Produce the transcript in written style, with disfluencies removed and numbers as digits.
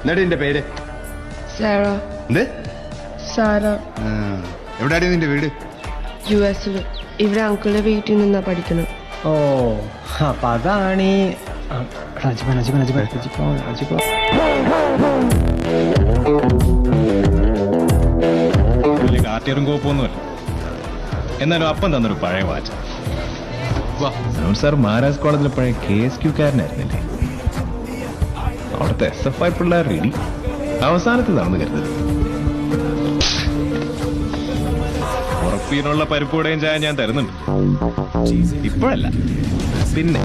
എന്നിട്ട് നിന്റെ പേര് സാറ. എന്ത്? സാറ. എവിടെയാണ് നിന്റെ വീട്? US-ൽ. ഇവിടെ അങ്കിളുടെ വീട്ടിൽ നിന്നാ പഠിക്കണം. ഓ അപ്പൊ അതാണ് ഈ വലിയ കാർട്ടിയറും കോപ്പൊന്നുമല്ല, എന്നാലും അപ്പം തന്നൊരു പഴയ വാച്ച്. സാർ മഹാരാജ് കോളേജിലെ പഴയ KSQ-കാരനായിരുന്നില്ലേ? അവിടുത്തെ SFI പിള്ളേർ റെഡി അവസാനത്ത് നടന്നു കരുതൽ. ഉറപ്പീനുള്ള പരിപ്പൂടെയും ചായ ഞാൻ തരുന്നുണ്ട്. ഇപ്പോഴല്ല, പിന്നെ